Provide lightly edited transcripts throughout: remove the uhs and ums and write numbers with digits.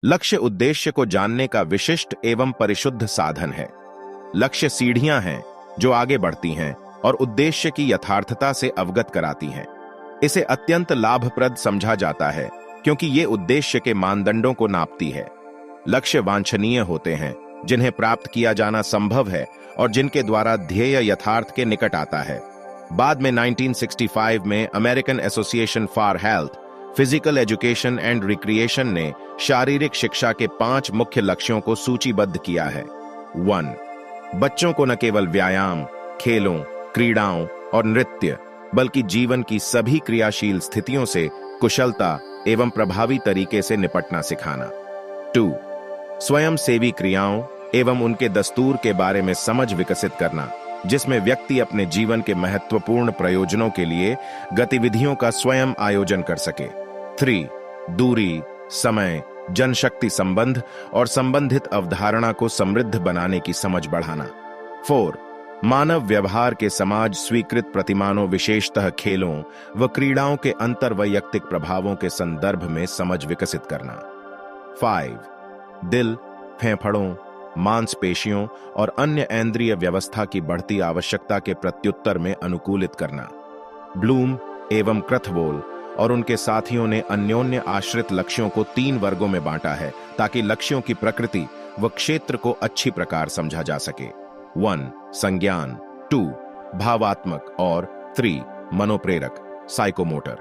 लक्ष्य उद्देश्य को जानने का विशिष्ट एवं परिशुद्ध साधन है। लक्ष्य सीढ़ियां हैं जो आगे बढ़ती हैं और उद्देश्य की यथार्थता से अवगत कराती हैं। इसे अत्यंत लाभप्रद समझा जाता है क्योंकि ये उद्देश्य के मानदंडों को नापती है। लक्ष्य वांछनीय होते हैं, जिन्हें प्राप्त किया जाना संभव है और जिनके द्वारा ध्येय यथार्थ के निकट आता है। बाद में 1965 में American association for health, physical education and recreation ने शारीरिक शिक्षा के 5 मुख्य लक्ष्यों को सूचीबद्ध किया है। 1. बच्चों को न केवल व्यायाम, खेलों, क्रीड़ाओं और नृत्य बल्कि जीवन की सभी क्रियाशील स्थितियों से कुशलता एवं प्रभावी तरीके से निपटना सिखाना। 2. स्वयं सेवी क्रियाओं एवं उनके दस्तूर के बारे में समझ विकसित करना, जिसमें व्यक्ति अपने जीवन के महत्वपूर्ण प्रयोजनों के लिए गतिविधियों का स्वयं आयोजन कर सके। 3. दूरी, समय, जनशक्ति संबंध और संबंधित अवधारणा को समृद्ध बनाने की समझ बढ़ाना। 4. मानव व्यवहार के समाज स्वीकृत प्रतिमानों, विशेषतः खेलों व क्रीड़ाओं के अंतर्वैयक्तिक प्रभावों के संदर्भ में समझ विकसित करना। 5. दिल, फेफड़ों, मांसपेशियों और अन्य इंद्रिय व्यवस्था की बढ़ती आवश्यकता के प्रत्युत्तर में अनुकूलित करना। ब्लूम एवं क्रथवोल और उनके साथियों ने अन्योन्य आश्रित लक्ष्यों को 3 वर्गों में बांटा है ताकि लक्ष्यों की प्रकृति व क्षेत्र को अच्छी प्रकार समझा जा सके। 1. संज्ञान, 2. भावात्मक और 3. मनोप्रेरक, साइकोमोटर।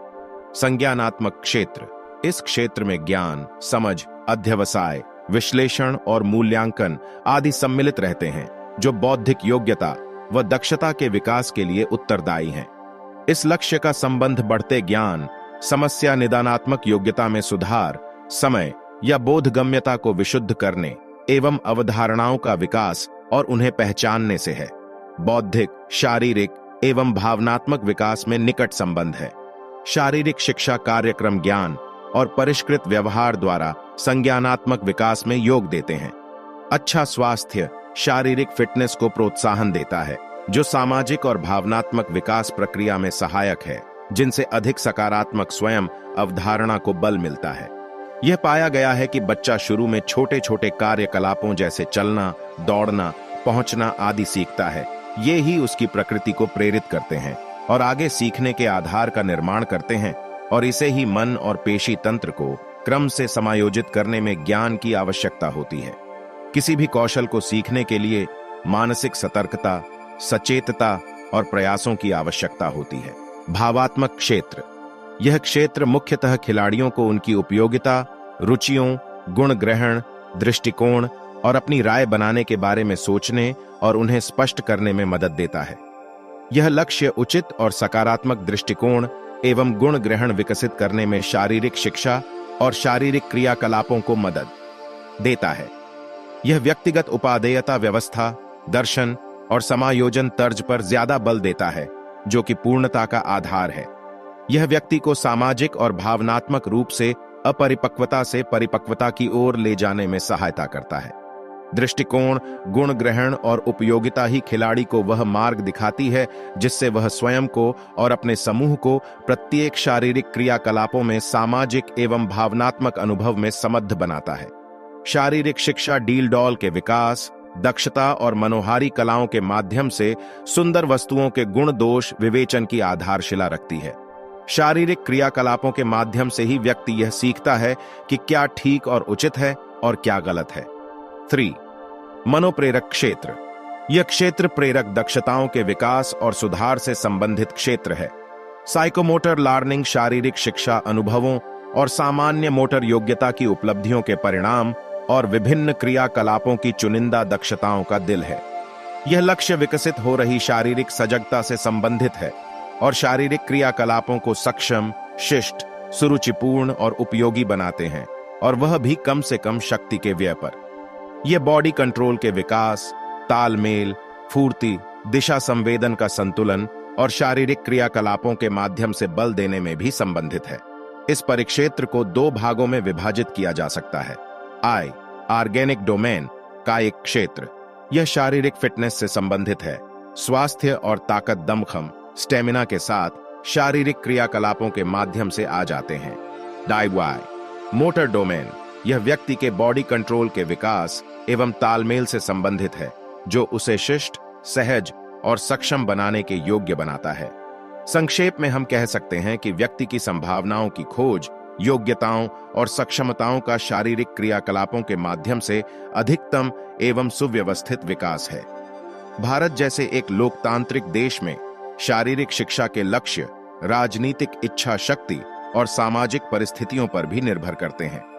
संज्ञानात्मक क्षेत्र, इस क्षेत्र में ज्ञान, समझ, अध्यवसाय, विश्लेषण और मूल्यांकन आदि सम्मिलित रहते हैं, जो बौद्धिक योग्यता व दक्षता के विकास के लिए उत्तरदायी हैं। इस लक्ष्य का संबंध बढ़ते ज्ञान, समस्या निदानात्मक योग्यता में सुधार, समय या बोधगम्यता को विशुद्ध करने एवं अवधारणाओं का विकास और उन्हें पहचानने से है। बौद्धिक, शारीरिक एवं भावनात्मक विकास में निकट संबंध है। शारीरिक शिक्षा कार्यक्रम ज्ञान और परिष्कृत व्यवहार द्वारा संज्ञानात्मक विकास में योग देते हैं। अच्छा स्वास्थ्य शारीरिक फिटनेस को प्रोत्साहन देता है, जो सामाजिक और भावनात्मक विकास प्रक्रिया में सहायक है, जिनसे अधिक सकारात्मक स्वयं अवधारणा को बल मिलता है। यह पाया गया है कि बच्चा शुरू में छोटे छोटे कार्यकलापों जैसे चलना, दौड़ना, पहुंचना आदि सीखता है। ये ही उसकी प्रकृति को प्रेरित करते हैं और आगे सीखने के आधार का निर्माण करते हैं, और इसे ही मन और पेशी तंत्र को क्रम से समायोजित करने में ज्ञान की आवश्यकता होती है। किसी भी कौशल को सीखने के लिए मानसिक सतर्कता, सचेतता और प्रयासों की आवश्यकता होती है। भावात्मक क्षेत्र, यह क्षेत्र मुख्यतः खिलाड़ियों को उनकी उपयोगिता, रुचियों, गुण ग्रहण, दृष्टिकोण और अपनी राय बनाने के बारे में सोचने और उन्हें स्पष्ट करने में मदद देता है। यह लक्ष्य उचित और सकारात्मक दृष्टिकोण एवं गुण ग्रहण विकसित करने में शारीरिक शिक्षा और शारीरिक क्रियाकलापों को मदद देता है। यह व्यक्तिगत उपादेयता व्यवस्था, दर्शन और समायोजन तर्ज पर ज्यादा बल देता है, जो कि पूर्णता का आधार है। यह व्यक्ति को सामाजिक और भावनात्मक रूप से अपरिपक्वता से परिपक्वता की ओर ले जाने में सहायता करता है। दृष्टिकोण, गुण ग्रहण और उपयोगिता ही खिलाड़ी को वह मार्ग दिखाती है जिससे वह स्वयं को और अपने समूह को प्रत्येक शारीरिक क्रियाकलापों में सामाजिक एवं भावनात्मक अनुभव में समृद्ध बनाता है। शारीरिक शिक्षा डील डॉल के विकास, दक्षता और मनोहारी कलाओं के माध्यम से सुंदर वस्तुओं के गुण दोष विवेचन की आधारशिला रखती है। शारीरिक क्रियाकलापों के माध्यम से ही व्यक्ति यह सीखता है कि क्या ठीक और उचित है और क्या गलत है। 3. मनोप्रेरक क्षेत्र, यह क्षेत्र प्रेरक दक्षताओं के विकास और सुधार से संबंधित क्षेत्र है। साइकोमोटर लर्निंग शारीरिक शिक्षा अनुभवों और सामान्य मोटर योग्यता की उपलब्धियों के परिणाम और विभिन्न क्रियाकलापों की चुनिंदा दक्षताओं का दिल है। यह लक्ष्य विकसित हो रही शारीरिक सजगता से संबंधित है और शारीरिक क्रियाकलापों को सक्षम, शिष्ट, सुरुचिपूर्ण और उपयोगी बनाते हैं, और वह भी कम से कम शक्ति के व्यय पर। यह बॉडी कंट्रोल के विकास, तालमेल, फूर्ति, दिशा संवेदन का संतुलन और शारीरिक क्रियाकलापों के माध्यम से बल देने में भी संबंधित है। इस परिक्षेत्र को 2 भागों में विभाजित किया जा सकता है। I, ऑर्गेनिक डोमेन, कायिक क्षेत्र, यह शारीरिक फिटनेस से संबंधित है। स्वास्थ्य और ताकत, दमखम, स्टेमिना के साथ शारीरिक क्रियाकलापों के माध्यम से आ जाते हैं। DIY, मोटर डोमेन, यह व्यक्ति के बॉडी कंट्रोल के विकास एवं तालमेल से संबंधित है, जो उसे शिष्ट, सहज और सक्षम बनाने के योग्य बनाता है। संक्षेप में हम कह सकते हैं कि व्यक्ति की संभावनाओं की खोज, योग्यताओं और सक्षमताओं का शारीरिक क्रियाकलापों के माध्यम से अधिकतम एवं सुव्यवस्थित विकास है। भारत जैसे एक लोकतांत्रिक देश में शारीरिक शिक्षा के लक्ष्य राजनीतिक इच्छा शक्ति और सामाजिक परिस्थितियों पर भी निर्भर करते हैं।